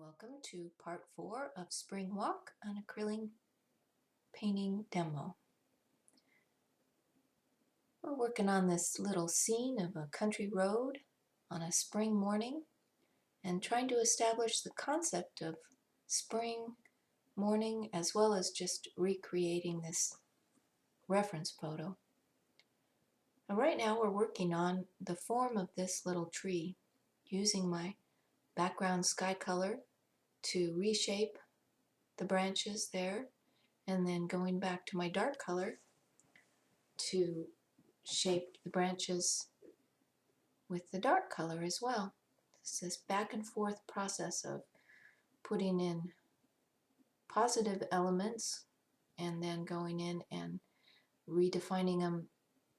Welcome to part 4 of Spring Walk, an acrylic painting demo. We're working on this little scene of a country road on a spring morning and trying to establish the concept of spring morning as well as just recreating this reference photo. And right now we're working on the form of this little tree using my background sky color to reshape the branches there, and then going back to my dark color to shape the branches with the dark color as well. It's this back and forth process of putting in positive elements and then going in and redefining them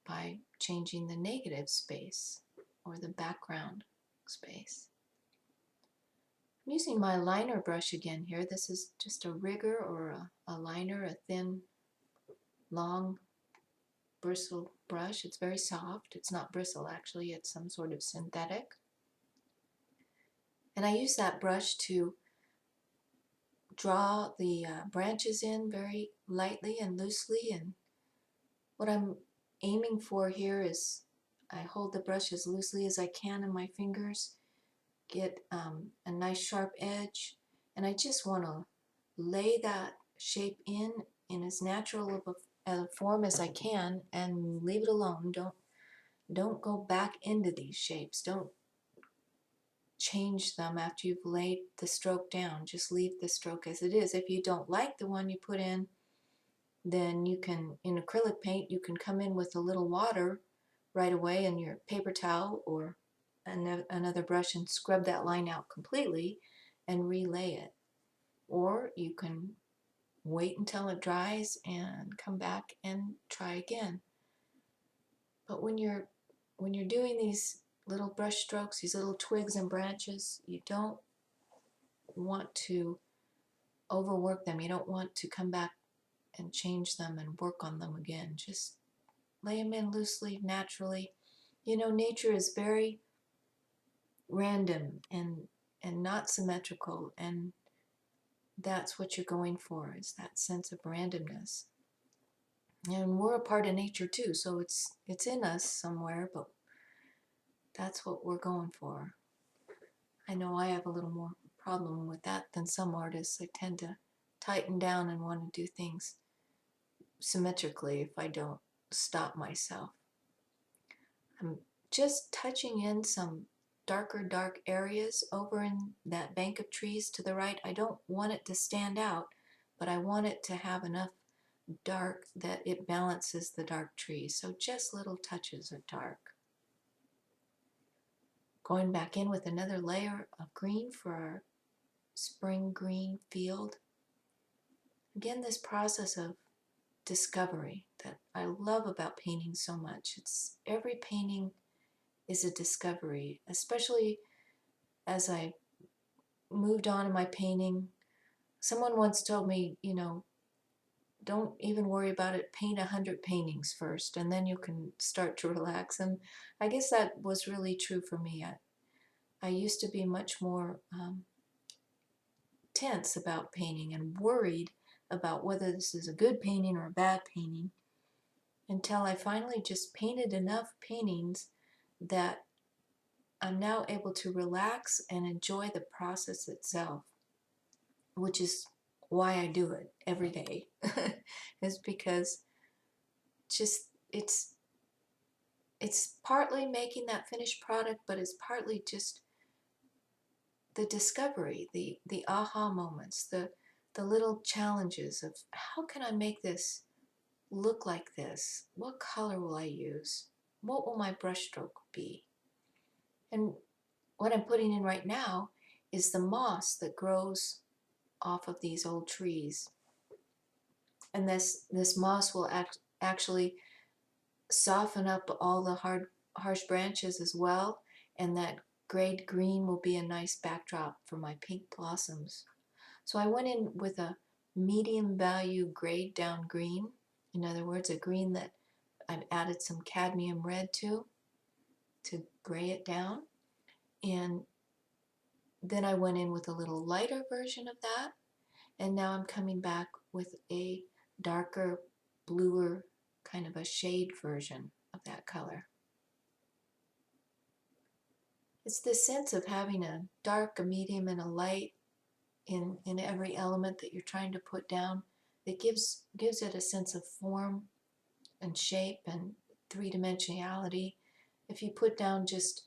by changing the negative space or the background space. I'm using my liner brush again here. This is just a rigger or a liner, a thin, long bristle brush. It's very soft. It's not bristle actually, it's some sort of synthetic. And I use that brush to draw the branches in very lightly and loosely. And what I'm aiming for here is I hold the brush as loosely as I can in my fingers, get a nice sharp edge, and I just want to lay that shape in as natural of a form as I can and leave it alone. Don't go back into these shapes. Don't change them after you've laid the stroke down. Just leave the stroke as it is. If you don't like the one you put in, then you can, in acrylic paint, you can come in with a little water right away in your paper towel or another brush and scrub that line out completely and relay it. Or you can wait until it dries and come back and try again. But when you're doing these little brush strokes, these little twigs and branches, you don't want to overwork them. You don't want to come back and change them and work on them again. Just lay them in loosely, naturally. You know, nature is very random and not symmetrical, and that's what you're going for, is that sense of randomness. And we're a part of nature too, so it's in us somewhere, but that's what we're going for. I know I have a little more problem with that than some artists. I tend to tighten down and want to do things symmetrically if I don't stop myself. I'm just touching in some dark areas over in that bank of trees to the right. I don't want it to stand out, but I want it to have enough dark that it balances the dark trees. So just little touches of dark. Going back in with another layer of green for our spring green field. Again, this process of discovery that I love about painting so much. It's every painting is a discovery, especially as I moved on in my painting. Someone once told me, you know, don't even worry about it. Paint 100 paintings first, and then you can start to relax. And I guess that was really true for me. I used to be much more tense about painting and worried about whether this is a good painting or a bad painting, until I finally just painted enough paintings that I'm now able to relax and enjoy the process itself, which is why I do it every day. Is because just it's partly making that finished product, but it's partly just the discovery, the aha moments, the little challenges of how can I make this look like this? What color will I use? What will my brush stroke be? And what I'm putting in right now is the moss that grows off of these old trees. And this moss will actually soften up all the harsh branches as well, and that grayed green will be a nice backdrop for my pink blossoms. So I went in with a medium value grayed down green. In other words, a green that I've added some cadmium red to gray it down. And Then I went in with a little lighter version of that, and now I'm coming back with a darker, bluer, kind of a shade version of that color. It's this sense of having a dark, a medium, and a light in every element that you're trying to put down that gives it a sense of form and shape and three-dimensionality. If you put down just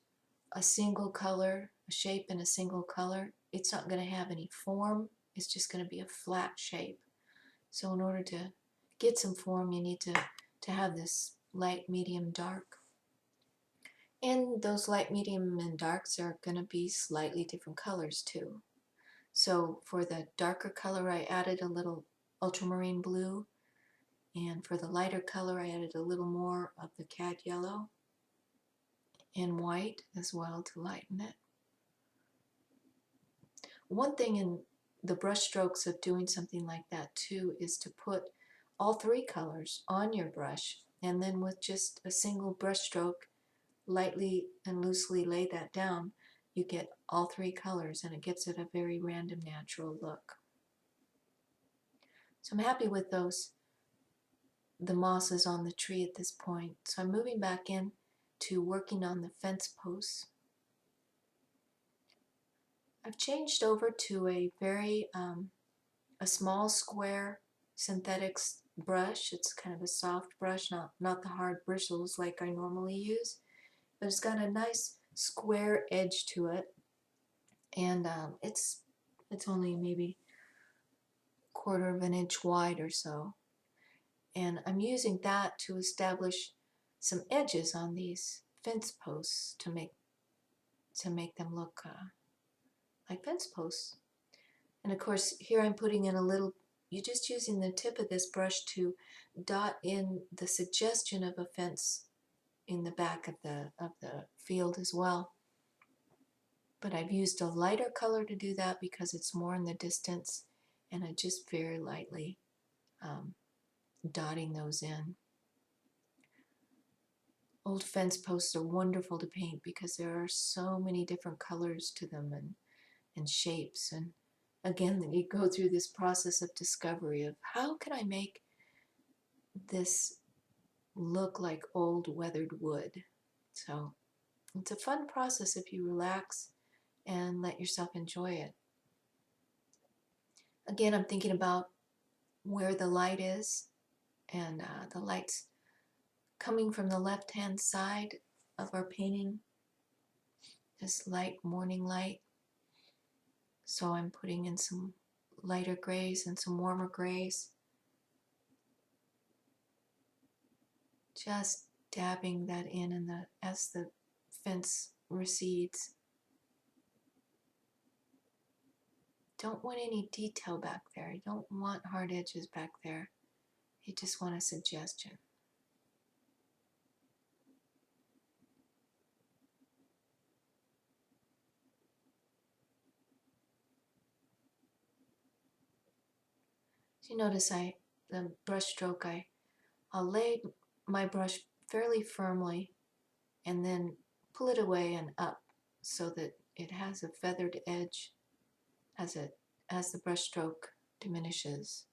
a single color, a shape in a single color, it's not going to have any form. It's just going to be a flat shape. So in order to get some form, you need to have this light, medium, dark. And those light, medium, and darks are going to be slightly different colors too. So for the darker color, I added a little ultramarine blue. And for the lighter color, I added a little more of the cad yellow and white as well to lighten it. One thing in the brush strokes of doing something like that too is to put all three colors on your brush, and then with just a single brush stroke, lightly and loosely lay that down, you get all three colors, and it gives it a very random, natural look. So I'm happy with the mosses on the tree at this point. So I'm moving back in to working on the fence posts. I've changed over to a very a small square synthetics brush. It's kind of a soft brush, not the hard bristles like I normally use, but it's got a nice square edge to it, and it's only maybe a quarter of an inch wide or so. And I'm using that to establish some edges on these fence posts to make them look like fence posts. And of course, here I'm putting in a little, you're just using the tip of this brush to dot in the suggestion of a fence in the back of the field as well. But I've used a lighter color to do that because it's more in the distance, and I just very lightly dotting those in. Old fence posts are wonderful to paint because there are so many different colors to them and shapes. And again, you go through this process of discovery of how can I make this look like old weathered wood. So it's a fun process if you relax and let yourself enjoy it. Again, I'm thinking about where the light is, and the light's coming from the left-hand side of our painting, this light morning light. So I'm putting in some lighter grays and some warmer grays, just dabbing that in as the fence recedes. Don't want any detail back there. You don't want hard edges back there. You just want a suggestion. So you notice the brush stroke, I'll lay my brush fairly firmly and then pull it away and up so that it has a feathered edge as the brush stroke diminishes.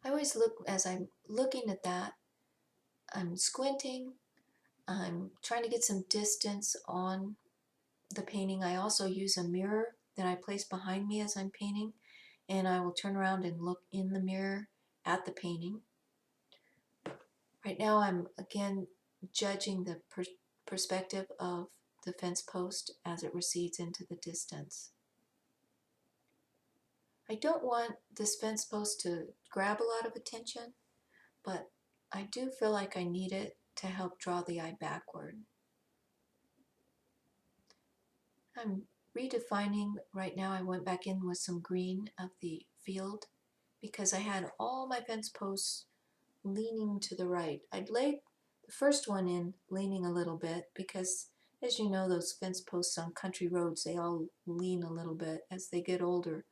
I always look, as I'm looking at that, I'm squinting, I'm trying to get some distance on the painting. I also use a mirror that I place behind me as I'm painting, and I will turn around and look in the mirror at the painting. Right now I'm again judging the perspective of the fence post as it recedes into the distance. I don't want this fence post to grab a lot of attention, but I do feel like I need it to help draw the eye backward. I'm redefining right now. I went back in with some green of the field because I had all my fence posts leaning to the right. I'd laid the first one in leaning a little bit because, as you know, those fence posts on country roads, they all lean a little bit as they get older.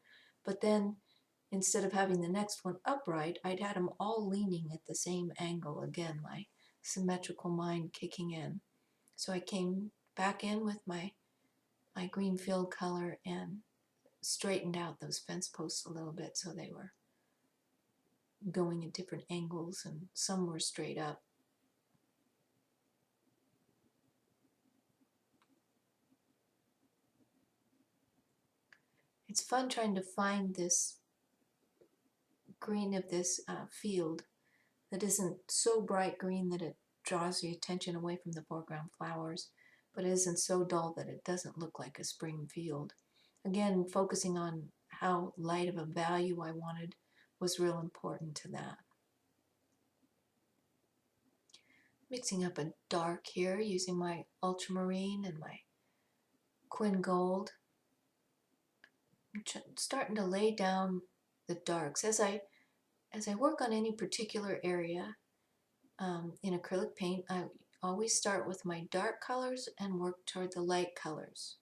But then instead of having the next one upright, I'd had them all leaning at the same angle. Again, my symmetrical mind kicking in. So I came back in with my green field color and straightened out those fence posts a little bit so they were going at different angles, and some were straight up. It's fun trying to find this green of this field that isn't so bright green that it draws the attention away from the foreground flowers, but it isn't so dull that it doesn't look like a spring field. Again, focusing on how light of a value I wanted was real important to that. Mixing up a dark here using my ultramarine and my Quin Gold. I'm starting to lay down the darks. As I work on any particular area in acrylic paint, I always start with my dark colors and work toward the light colors.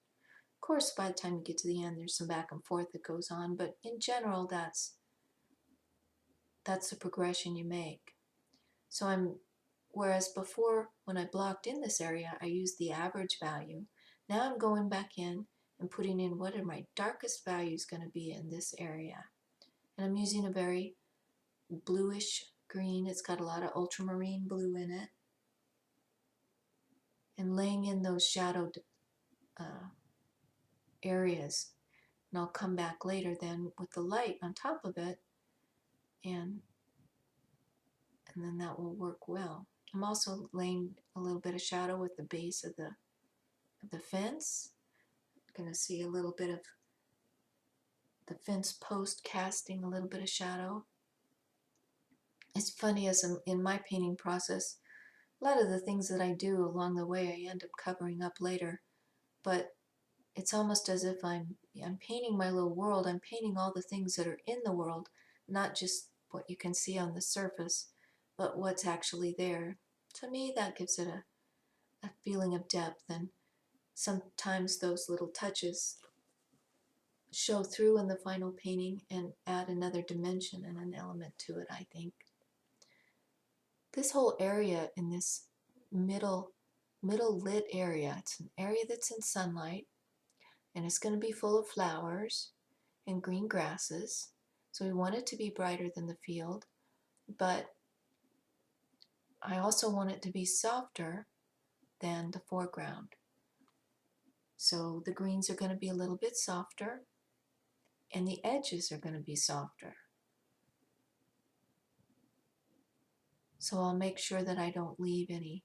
Of course, by the time you get to the end, there's some back and forth that goes on, but in general, that's the progression you make. So whereas before, when I blocked in this area, I used the average value. Now I'm going back in and putting in what are my darkest values going to be in this area. And I'm using a very bluish green. It's got a lot of ultramarine blue in it. And laying in those shadowed areas. And I'll come back later then with the light on top of it, and then that will work well. I'm also laying a little bit of shadow at the base of the fence. I'm going to see a little bit of the fence post casting a little bit of shadow. It's funny, as in my painting process, a lot of the things that I do along the way I end up covering up later, but it's almost as if I'm painting my little world. I'm painting all the things that are in the world, not just what you can see on the surface, but what's actually there. To me, that gives it a feeling of depth, and sometimes those little touches show through in the final painting and add another dimension and an element to it, I think. This whole area in this middle lit area, it's an area that's in sunlight, and it's going to be full of flowers and green grasses. So we want it to be brighter than the field, but I also want it to be softer than the foreground. So the greens are going to be a little bit softer, and the edges are going to be softer. So I'll make sure that I don't leave any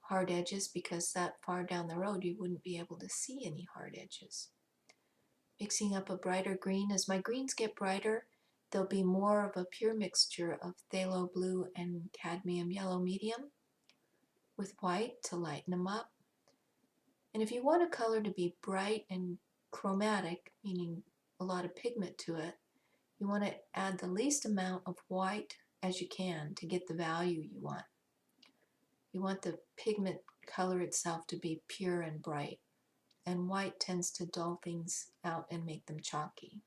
hard edges, because that far down the road you wouldn't be able to see any hard edges. Mixing up a brighter green. As my greens get brighter, there'll be more of a pure mixture of Pthalo Blue and Cadmium Yellow Medium with white to lighten them up. And if you want a color to be bright and chromatic, meaning a lot of pigment to it, you want to add the least amount of white as you can to get the value you want. You want the pigment color itself to be pure and bright, and white tends to dull things out and make them chalky.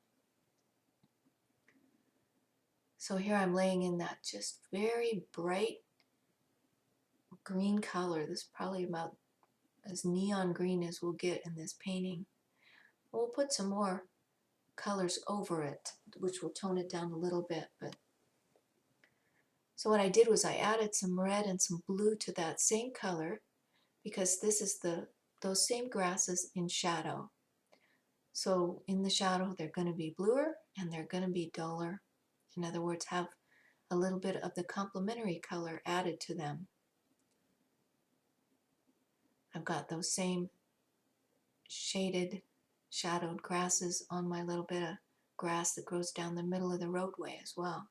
So here I'm laying in that just very bright green color. This is probably about as neon green as we'll get in this painting. We'll put some more colors over it, which will tone it down a little bit. So what I did was I added some red and some blue to that same color, because this is those same grasses in shadow. So in the shadow, they're going to be bluer and they're going to be duller. In other words, have a little bit of the complementary color added to them. I've got those same shaded, shadowed grasses on my little bit of grass that grows down the middle of the roadway as well.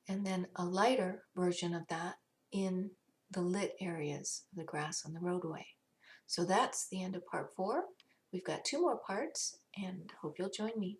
And then a lighter version of that in the lit areas of the grass on the roadway. So that's the end of part 4. We've got 2 more parts, and hope you'll join me.